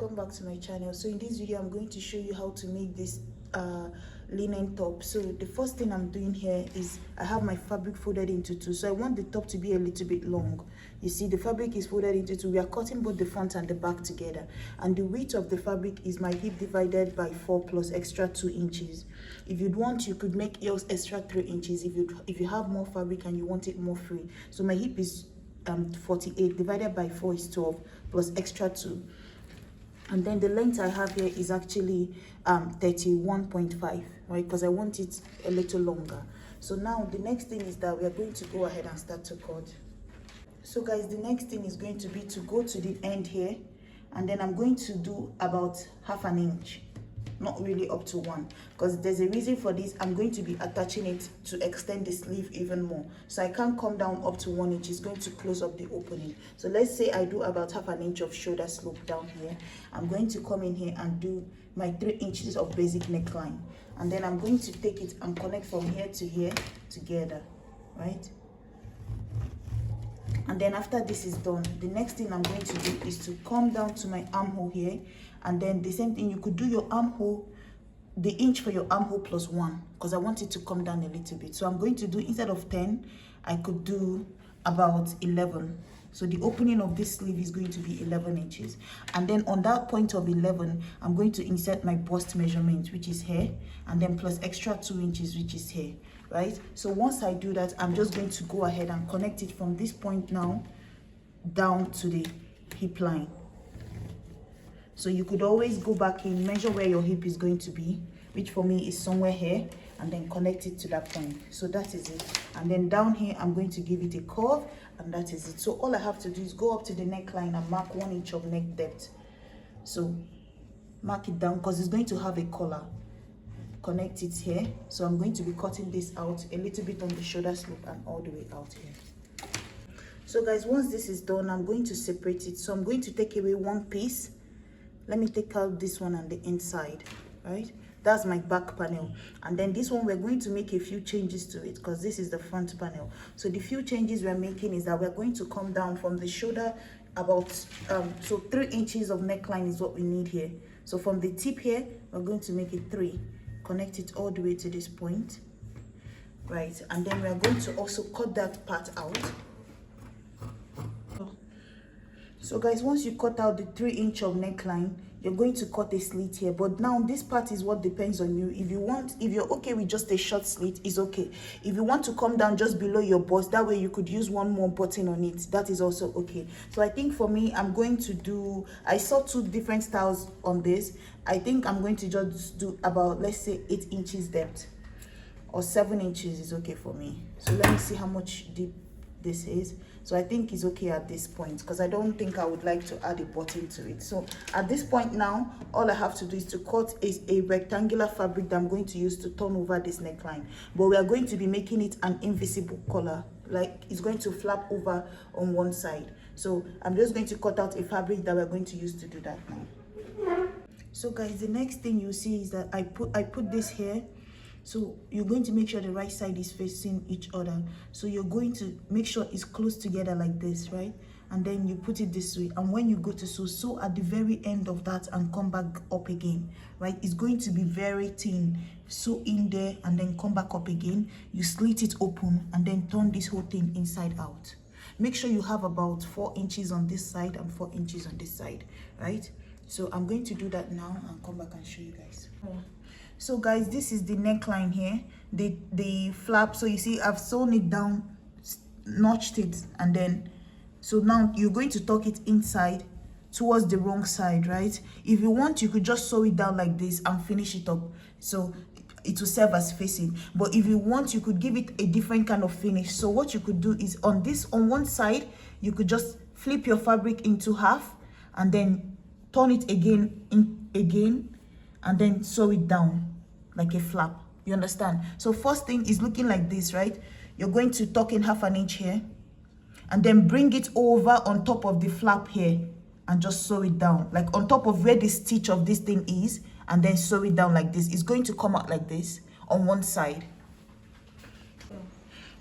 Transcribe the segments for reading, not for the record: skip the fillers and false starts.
welcome back to my channel. So in this video I'm going to show you how to make this linen top. So the first thing I'm doing here is I have my fabric folded into two, so I want the top to be a little bit long. You see the fabric is folded into two. We are cutting both the front and the back together, and the width of the fabric is my hip divided by 4 plus extra 2 inches. If you'd want, you could make yours extra 3 inches if you have more fabric and you want it more free. So my hip is 48 divided by 4 is 12 plus extra 2, and then the length I have here is actually 31.5, right, because I want it a little longer. So now the next thing is that we are going to go ahead and start to cut. So guys, the next thing is going to be to go to the end here, and then I'm going to do about ½ an inch, not really up to 1, because there's a reason for this. I'm going to be attaching it to extend the sleeve even more, so I can't come down up to 1 inch. It's going to close up the opening. So let's say I do about ½ an inch of shoulder slope down here. I'm going to come in here and do my 3 inches of basic neckline, and then I'm going to take it and connect from here to here together, right? And then after this is done, the next thing I'm going to do is to come down to my armhole here, and then the same thing, you could do your armhole, the inch for your armhole plus 1, because I want it to come down a little bit. So I'm going to do, instead of 10, I could do about 11. So the opening of this sleeve is going to be 11 inches. And then on that point of 11, I'm going to insert my bust measurement, which is here, and then plus extra 2 inches, which is here, right? So once I do that, I'm just going to go ahead and connect it from this point now down to the hip line. So you could always go back in, measure where your hip is going to be, which for me is somewhere here, and then connect it to that point. So that is it. And then down here, I'm going to give it a curve, and that is it. So all I have to do is go up to the neckline and mark 1 inch of neck depth. So mark it down, because it's going to have a collar. Connect it here. So I'm going to be cutting this out a little bit on the shoulder slope and all the way out here. So guys, once this is done, I'm going to separate it. So I'm going to take away one piece. Let me take out this one on the inside, right? That's my back panel. And then this one, we're going to make a few changes to it, because this is the front panel. So the few changes we're making is that we're going to come down from the shoulder about, so 3 inches of neckline is what we need here. So from the tip here, we're going to make it 3. Connect it all the way to this point, right? And then we're going to also cut that part out. So guys, once you cut out the 3 inch of neckline, you're going to cut a slit here. But now this part is what depends on you. If you're okay with just a short slit, it's okay. If you want to come down just below your bust, that way you could use one more button on it. That is also okay. So I think for me, I'm going to do, I saw 2 different styles on this. I think I'm going to just do about, let's say 8 inches depth, or 7 inches is okay for me. So let me see how much deep this is. So I think it's okay at this point, because I don't think I would like to add a button to it. So at this point now, all I have to do is to cut a rectangular fabric that I'm going to use to turn over this neckline. But we are going to be making it an invisible collar, like it's going to flap over on one side. So I'm just going to cut out a fabric that we're going to use to do that now. So guys, the next thing you see is that I put this here. So you're going to make sure the right side is facing each other. So you're going to make sure it's close together like this, right? And then you put it this way. And when you go to sew at the very end of that and come back up again, right? It's going to be very thin. Sew in there and then come back up again. You slit it open and then turn this whole thing inside out. Make sure you have about 4 inches on this side and 4 inches on this side, right? So I'm going to do that now and come back and show you guys. So guys, this is the neckline here, the flap. So you see I've sewn it down, notched it, and then so now you're going to tuck it inside towards the wrong side, right? If you want, you could just sew it down like this and finish it up, so it will serve as facing. But if you want, you could give it a different kind of finish. So what you could do is on one side, you could just flip your fabric into half and then turn it again and then sew it down like a flap. You understand? So first thing is looking like this, right? You're going to tuck in ½ an inch here and then bring it over on top of the flap here and just sew it down, like on top of where the stitch of this thing is, and then sew it down like this. It's going to come out like this on one side.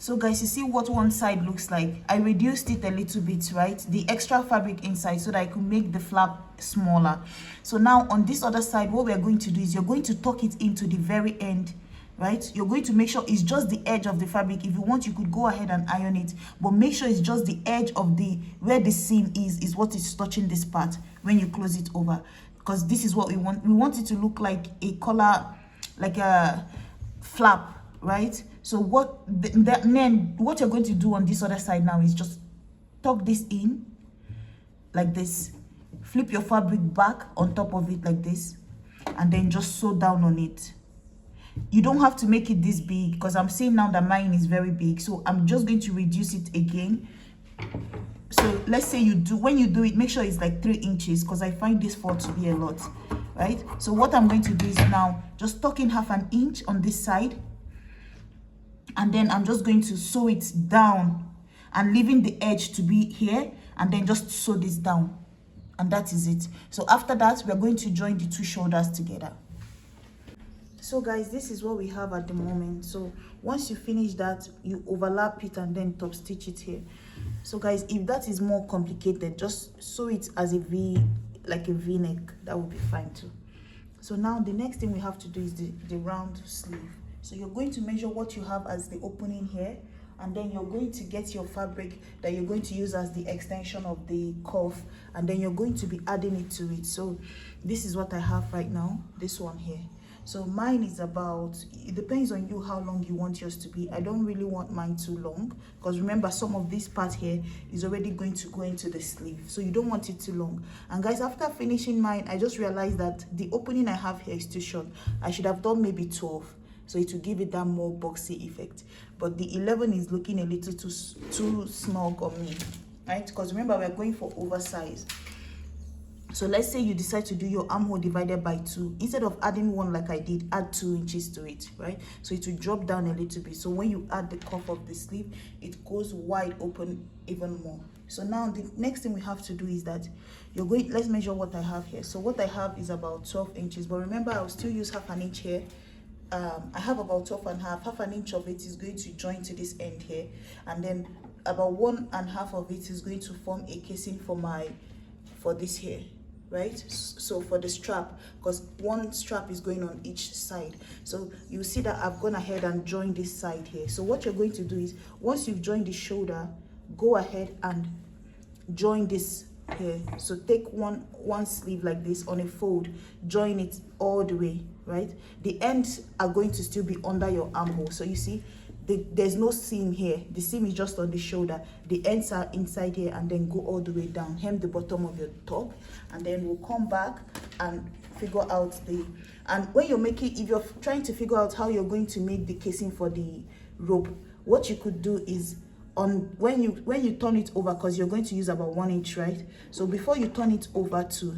So guys, you see what one side looks like. I reduced it a little bit, right? The extra fabric inside, so that I could make the flap smaller. So now on this other side, what we're going to do is you're going to tuck it into the very end, right? You're going to make sure it's just the edge of the fabric. If you want, you could go ahead and iron it, but make sure it's just the edge of the where the seam is what is touching this part when you close it over, because this is what we want. We want it to look like a collar, like a flap, right? So then what you're going to do on this other side now is just tuck this in like this, flip your fabric back on top of it like this, and then just sew down on it. You don't have to make it this big, because I'm seeing now that mine is very big, so I'm just going to reduce it again. So let's say when you do it, make sure it's like 3 inches, because I find this fall to be a lot, right? So what I'm going to do is now just tuck in 1/2 inch on this side, and then I'm just going to sew it down and leaving the edge to be here, and then just sew this down, and that is it. So after that, we're going to join the 2 shoulders together. So guys, this is what we have at the moment. So once you finish that, you overlap it and then top stitch it here. So guys, if that is more complicated, just sew it as a V, like a V-neck. That would be fine too. So now the next thing we have to do is the round sleeve. So you're going to measure what you have as the opening here, and then you're going to get your fabric that you're going to use as the extension of the cuff, and then you're going to be adding it to it. So this is what I have right now, this one here. So mine is about, it depends on you how long you want yours to be. I don't really want mine too long, because remember, some of this part here is already going to go into the sleeve, so you don't want it too long. And guys, after finishing mine, I just realized that the opening I have here is too short. I should have done maybe 12, so it will give it that more boxy effect. But the 11 is looking a little too small on me, right? Because remember, we're going for oversized. So let's say you decide to do your armhole divided by 2. Instead of adding 1 like I did, add 2 inches to it, right? So it will drop down a little bit. So when you add the cuff of the sleeve, it goes wide open even more. So now the next thing we have to do is that let's measure what I have here. So what I have is about 12 inches, but remember, I'll still use 1/2 inch here. I have about 12.5. 1/2 inch of it is going to join to this end here, and then about 1.5 of it is going to form a casing for this here, right? So for the strap, because one strap is going on each side. So you see that I've gone ahead and joined this side here. So what you're going to do is, once you've joined the shoulder, go ahead and join this here. So take one sleeve like this on a fold, join it all the way, right? The ends are going to still be under your armhole. So you see, there's no seam here. The seam is just on the shoulder. The ends are inside here, and then go all the way down. Hem the bottom of your top, and then we'll come back and figure out and when you're making, if you're trying to figure out how you're going to make the casing for the rope, what you could do is, when you turn it over, because you're going to use about 1 inch, right? So before you turn it over to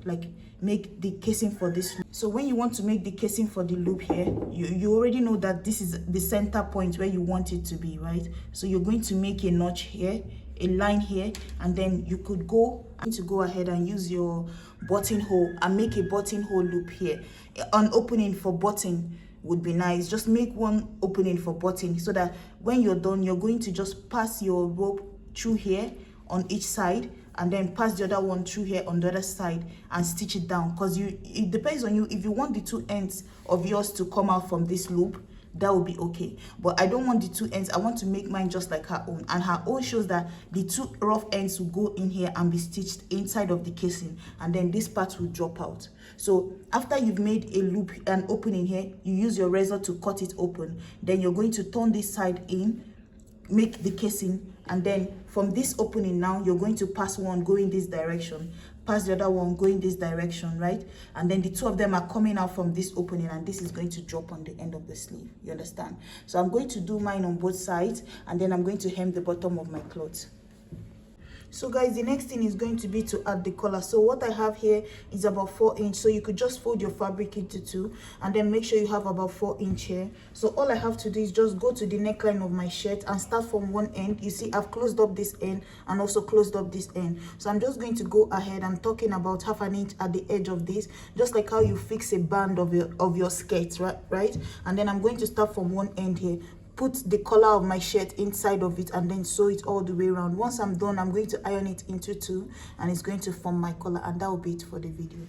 like make the casing for this, so when you want to make the casing for the loop here, you already know that this is the center point where you want it to be, right? So you're going to make a notch here, a line here, and then you could go ahead and use your buttonhole and make a buttonhole loop here. An opening for button would be nice. Just make one opening for button, so that when you're done, you're going to just pass your rope through here on each side, and then pass the other one through here on the other side and stitch it down. Because it depends on you. If you want the 2 ends of yours to come out from this loop, that will be okay, but I don't want the 2 ends. I want to make mine just like her own, and her own shows that the 2 rough ends will go in here and be stitched inside of the casing, and then this part will drop out. So after you've made a loop, an opening here, you use your razor to cut it open. Then you're going to turn this side in, make the casing, and then from this opening now, you're going to pass one going this direction, pass the other one going this direction, right? And then the 2 of them are coming out from this opening, and this is going to drop on the end of the sleeve. You understand? So I'm going to do mine on both sides, and then I'm going to hem the bottom of my cloth. So guys, the next thing is going to be to add the collar. So what I have here is about 4 inch. So you could just fold your fabric into 2, and then make sure you have about 4 inch here. So all I have to do is just go to the neckline of my shirt and start from one end. You see, I've closed up this end and also closed up this end. So I'm just going to go ahead. I'm talking about 1/2 inch at the edge of this, just like how you fix a band of your skirt, right? And then I'm going to start from one end here. put the collar of my shirt inside of it and then sew it all the way around. Once I'm done, I'm going to iron it into two and it's going to form my collar, and that will be it for the video.